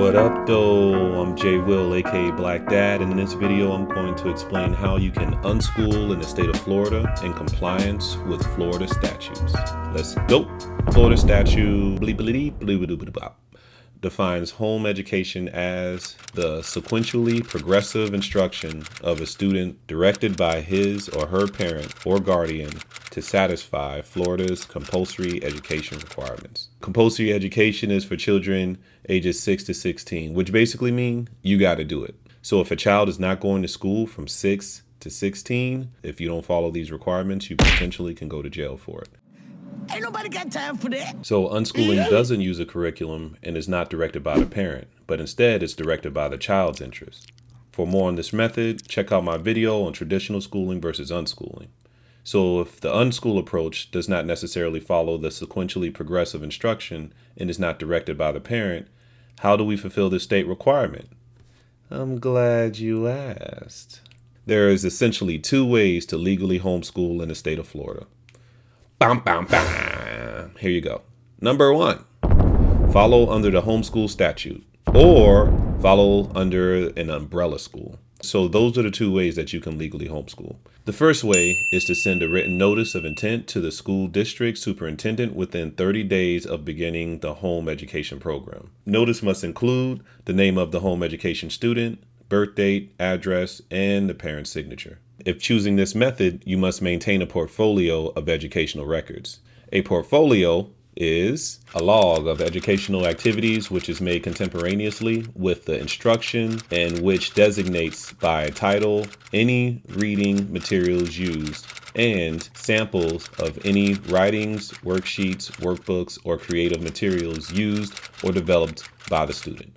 What up though? I'm J Will, aka BlackDad, and in this video I'm going to explain how you can unschool in the state of Florida in compliance with Florida statutes. Let's go. Florida statute defines home education as the sequentially progressive instruction of a student directed by his or her parent or guardian to satisfy Florida's compulsory education requirements. Compulsory education is for children ages 6 to 16, which basically means you got to do it. So if a child is not going to school from 6 to 16, if you don't follow these requirements, you potentially can go to jail for it. Ain't nobody got time for that. So unschooling doesn't use a curriculum and is not directed by the parent, but instead it's directed by the child's interest. For more on this method, check out my video on traditional schooling versus unschooling. So if the unschool approach does not necessarily follow the sequentially progressive instruction and is not directed by the parent, how do we fulfill this state requirement? I'm glad you asked. There is essentially two ways to legally homeschool in the state of Florida. Bam, bam, bam. Here you go. Number 1, follow under the homeschool statute or follow under an umbrella school. So those are the two ways that you can legally homeschool. The first way is to send a written notice of intent to the school district superintendent within 30 days of beginning the home education program. Notice must include the name of the home education student, birth date, address, and the parent's signature. If choosing this method, you must maintain a portfolio of educational records. A portfolio is a log of educational activities which is made contemporaneously with the instruction and which designates by title any reading materials used and samples of any writings, worksheets, workbooks, or creative materials used or developed by the student.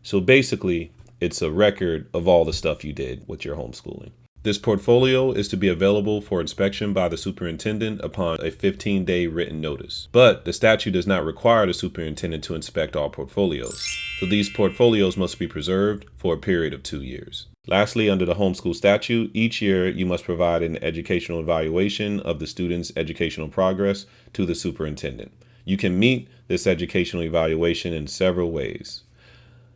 So basically, it's a record of all the stuff you did with your homeschooling. This portfolio is to be available for inspection by the superintendent upon a 15-day written notice. But the statute does not require the superintendent to inspect all portfolios. So these portfolios must be preserved for a period of 2 years. Lastly, under the homeschool statute, each year you must provide an educational evaluation of the student's educational progress to the superintendent. You can meet this educational evaluation in several ways.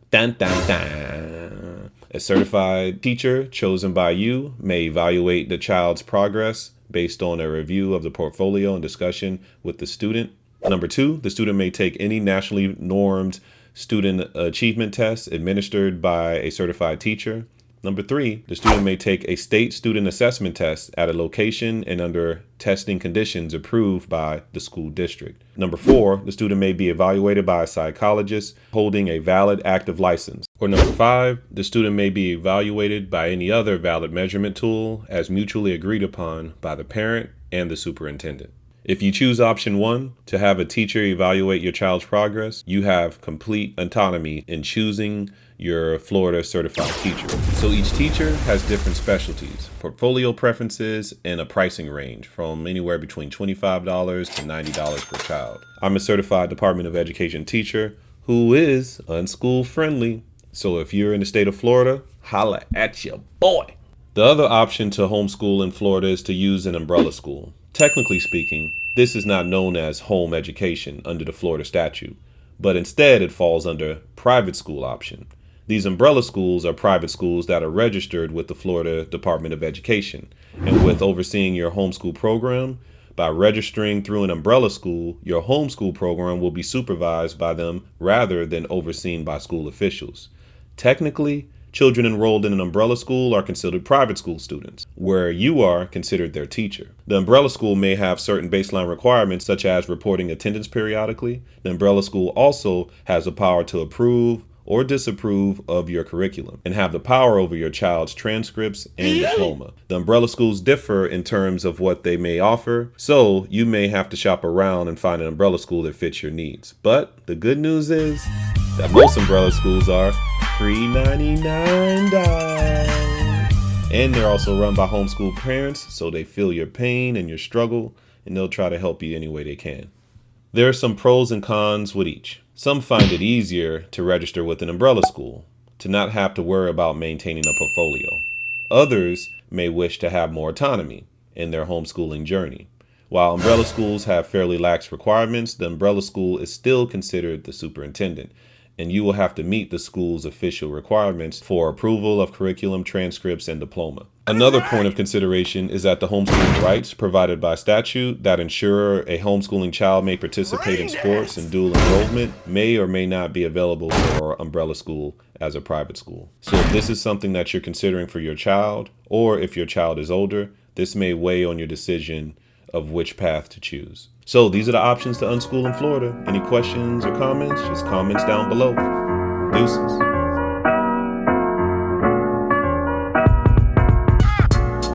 Dun, dun, dun. A certified teacher chosen by you may evaluate the child's progress based on a review of the portfolio and discussion with the student. Number 2, the student may take any nationally normed student achievement test administered by a certified teacher. Number 3, the student may take a state student assessment test at a location and under testing conditions approved by the school district. Number 4, the student may be evaluated by a psychologist holding a valid active license. Or number 5, the student may be evaluated by any other valid measurement tool as mutually agreed upon by the parent and the superintendent. If you choose option 1, to have a teacher evaluate your child's progress, you have complete autonomy in choosing your Florida certified teacher. So each teacher has different specialties, portfolio preferences, and a pricing range from anywhere between $25 to $90 per child. I'm a certified Department of Education teacher who is unschool friendly. So if you're in the state of Florida, holla at your boy. The other option to homeschool in Florida is to use an umbrella school. Technically speaking, this is not known as home education under the Florida statute, but instead it falls under private school option. These umbrella schools are private schools that are registered with the Florida Department of Education. And with overseeing your homeschool program, by registering through an umbrella school, your homeschool program will be supervised by them rather than overseen by school officials. Technically, children enrolled in an umbrella school are considered private school students, where you are considered their teacher. The umbrella school may have certain baseline requirements, such as reporting attendance periodically. The umbrella school also has the power to approve or disapprove of your curriculum and have the power over your child's transcripts and diploma. The umbrella schools differ in terms of what they may offer, so you may have to shop around and find an umbrella school that fits your needs. But the good news is that most umbrella schools are free $99. And they're also run by homeschool parents, so they feel your pain and your struggle, and they'll try to help you any way they can. There are some pros and cons with each. Some find it easier to register with an umbrella school, to not have to worry about maintaining a portfolio. Others may wish to have more autonomy in their homeschooling journey. While umbrella schools have fairly lax requirements, the umbrella school is still considered the superintendent and you will have to meet the school's official requirements for approval of curriculum, transcripts, and diploma. Another point of consideration is that the homeschooling rights provided by statute that ensure a homeschooling child may participate in sports and dual enrollment may or may not be available for umbrella school as a private school. So if this is something that you're considering for your child, or if your child is older, this may weigh on your decision of which path to choose. So these are the options to unschool in Florida. Any questions or comments? Just comments down below. Deuces.